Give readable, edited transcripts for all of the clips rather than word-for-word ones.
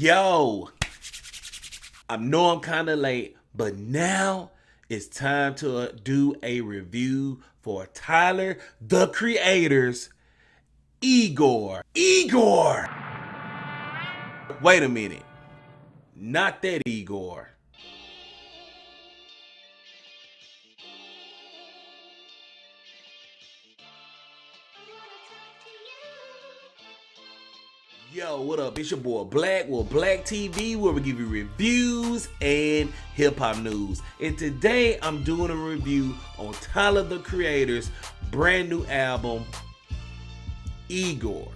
Yo, I know I'm kind of late, but now it's time to do a review for Tyler, the Creator's Igor. Igor! Wait a minute. Not that Igor. Yo, what up? It's your boy Black with Black TV, where we give you reviews and hip-hop news. And today I'm doing a review on Tyler, the Creator's brand new album, Igor.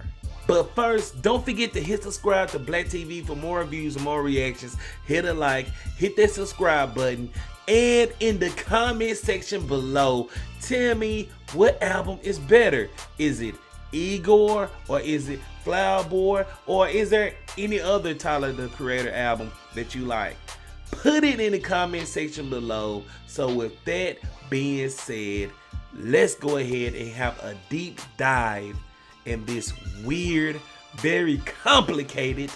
But first, don't forget to hit subscribe to Black TV for more reviews and more reactions. Hit a like, hit that subscribe button, and in the comment section below, tell me what album is better. Is it Igor, or is it Flower Boy, or is there any other Tyler, the Creator album that you like? Put it in the comment section below. So with that being said, let's go ahead and have a deep dive in this weird, very complicated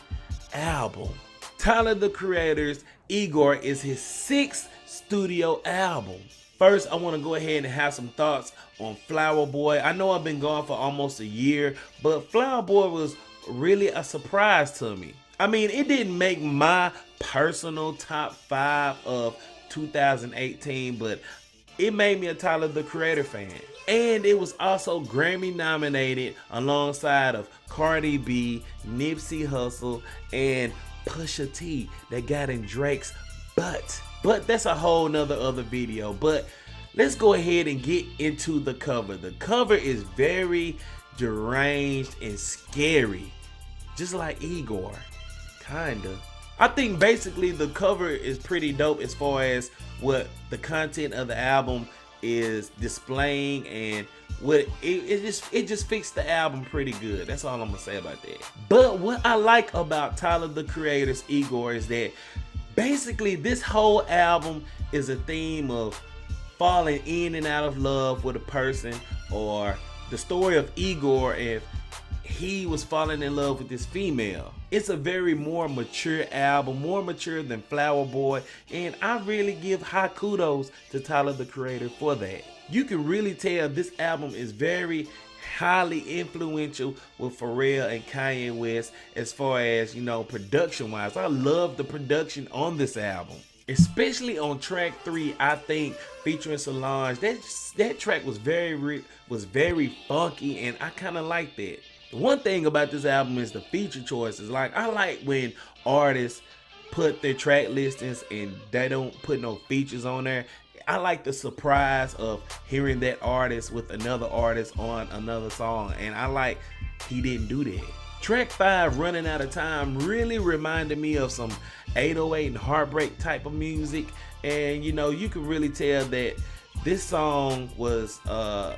album. Tyler, the Creator's Igor is his 6th studio album. First, I want to go ahead and have some thoughts on Flower Boy. I know I've been gone for almost a year, but Flower Boy was really a surprise to me. I mean, it didn't make my personal top 5 of 2018, but it made me a Tyler, the Creator fan. And it was also Grammy nominated alongside of Cardi B, Nipsey Hussle, and Pusha T that got in Drake's butt. But that's a whole nother other video. But let's go ahead and get into the cover. The cover is very deranged and scary, just like Igor, kinda. I think basically the cover is pretty dope as far as what the content of the album is displaying, and what it just fixed the album pretty good. That's all I'm gonna say about that. But what I like about Tyler, the Creator's Igor is that basically this whole album is a theme of falling in and out of love with a person, or the story of Igor if he was falling in love with this female. It's a very more mature album, more mature than Flower Boy, and I really give high kudos to Tyler, the Creator, for that. You can really tell this album is very highly influential with Pharrell and Kanye West as far as, you know, production wise. I love the production on this album, especially on track 3. I think featuring Solange, that track was very funky, and I kind of like that. The one thing about this album is the feature choices. Like, I like when artists put their track listings and they don't put no features on there. I like the surprise of hearing that artist with another artist on another song, and I like he didn't do that. Track 5, Running Out of Time, really reminded me of some 808 and Heartbreak type of music, and you know, you can really tell that this song was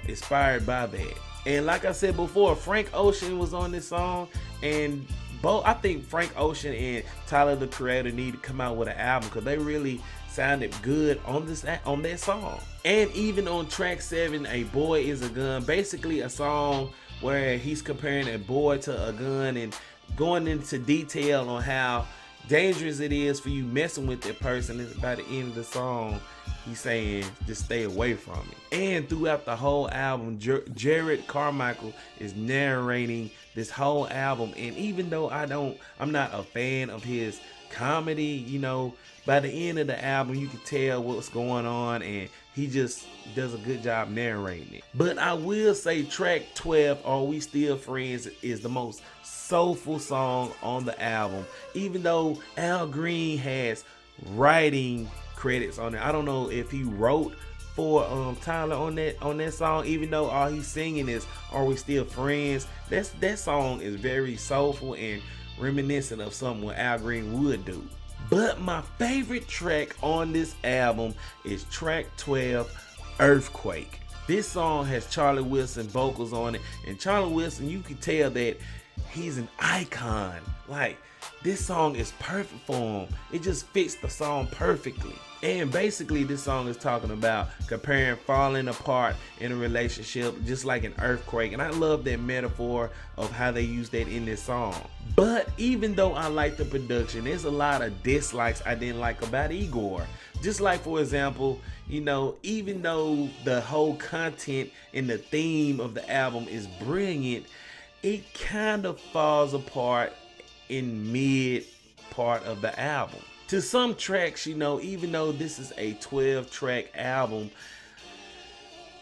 inspired by that. And like I said before, Frank Ocean was on this song, and I think Frank Ocean and Tyler, the Creator, need to come out with an album because they really sounded good on that song. And even on track 7, A Boy Is a Gun, basically a song where he's comparing a boy to a gun and going into detail on how dangerous it is for you messing with that person. And by the end of the song, he's saying just stay away from it. And throughout the whole album, Jared Carmichael is narrating this whole album. And even though I'm not a fan of his comedy, you know, by the end of the album you can tell what's going on, and he just does a good job narrating it. But I will say track 12, Are We Still Friends, is the most soulful song on the album, even though Al Green has writing credits on it. I don't know if he wrote for Tyler on that song, even though all he's singing is Are We Still Friends. That song is very soulful and reminiscent of something what Al Green would do. But my favorite track on this album is track 12, Earthquake. This song has Charlie Wilson vocals on it, and Charlie Wilson, you can tell that he's an icon. Like, this song is perfect for him. It just fits the song perfectly. And basically this song is talking about comparing falling apart in a relationship just like an earthquake. And I love that metaphor of how they use that in this song. But even though I like the production, there's a lot of dislikes I didn't like about Igor. Just like, for example, you know, even though the whole content and the theme of the album is brilliant, it kind of falls apart in mid part of the album. To some tracks, you know, even though this is a 12-track album,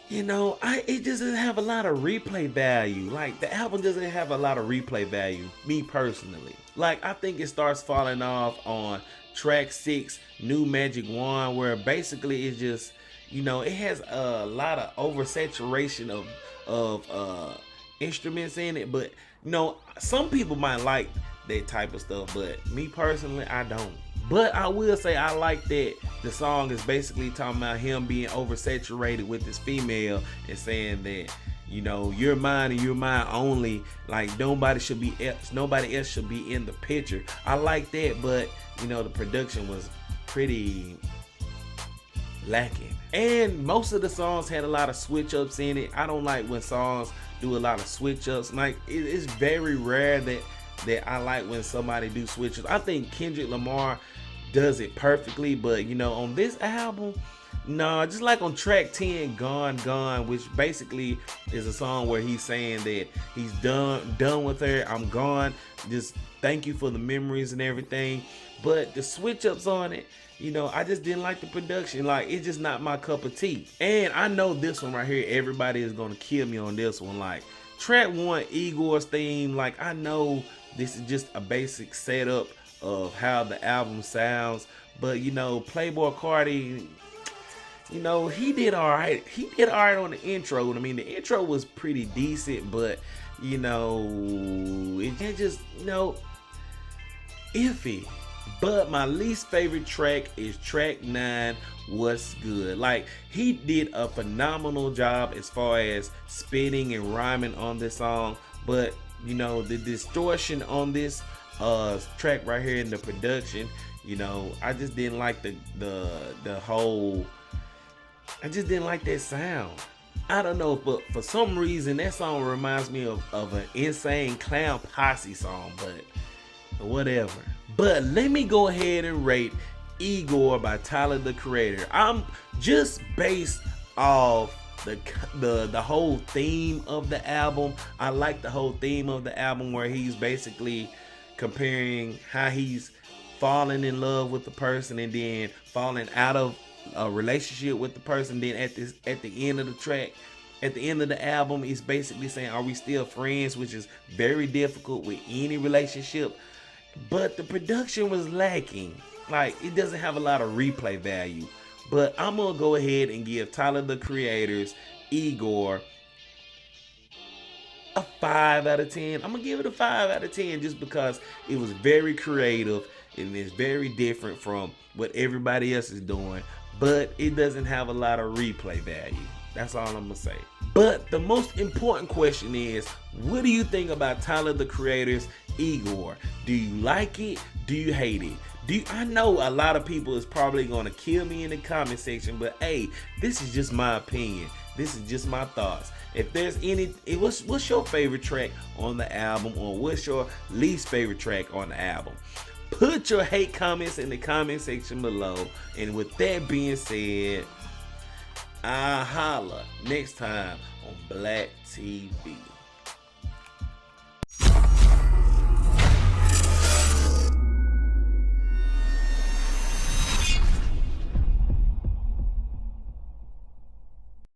you know, it doesn't have a lot of replay value. Like, the album doesn't have a lot of replay value, me personally. Like, I think it starts falling off on track 6, New Magic Wand, where basically it's just, you know, it has a lot of oversaturation of instruments in it. But, you know, some people might like that type of stuff, but me personally, I don't. But I will say I like that the song is basically talking about him being oversaturated with this female and saying that, you know, you're mine and you're mine only. Like, nobody else should be in the picture. I like that, but you know, the production was pretty lacking. And most of the songs had a lot of switch ups in it. I don't like when songs do a lot of switch ups. Like, it's very rare that I like when somebody do switches. I think Kendrick Lamar does it perfectly, but you know, on this album, no, just like on track 10, Gone Gone, which basically is a song where he's saying that he's done with her, I'm gone, just thank you for the memories and everything. But the switch ups on it, you know, I just didn't like the production. Like, it's just not my cup of tea. And I know this one right here, everybody is gonna kill me on this one. Like, track 1, Igor's theme, like, I know this is just a basic setup of how the album sounds, but you know, Playboi Carti, you know, he did all right. He did all right on the intro. I mean, the intro was pretty decent, but you know, it just, you know, iffy. But my least favorite track is track 9, What's Good. Like, he did a phenomenal job as far as spitting and rhyming on this song, but you know, the distortion on this track right here in the production, you know, I just didn't like the whole, I just didn't like that sound. I don't know, but for some reason that song reminds me of an Insane Clown Posse song, but whatever. But let me go ahead and rate Igor by Tyler, the Creator. I'm just based off the whole theme of the album. I like the whole theme of the album where he's basically comparing how he's falling in love with the person and then falling out of a relationship with the person. Then at the end of the track, at the end of the album, he's basically saying, are we still friends? Which is very difficult with any relationship. But the production was lacking. Like, it doesn't have a lot of replay value. But I'm gonna go ahead and give Tyler, the Creator's Igor a 5 out of 10. I'm gonna give it a 5 out of 10 just because it was very creative and it's very different from what everybody else is doing, but it doesn't have a lot of replay value. That's all I'm gonna say. But the most important question is, what do you think about Tyler, the Creator's Igor? Do you like it? Do you hate it? I know a lot of people is probably gonna kill me in the comment section, but hey, this is just my opinion. This is just my thoughts. If there's any, what's your favorite track on the album, or what's your least favorite track on the album? Put your hate comments in the comment section below. And with that being said, I'll holla next time on Black TV.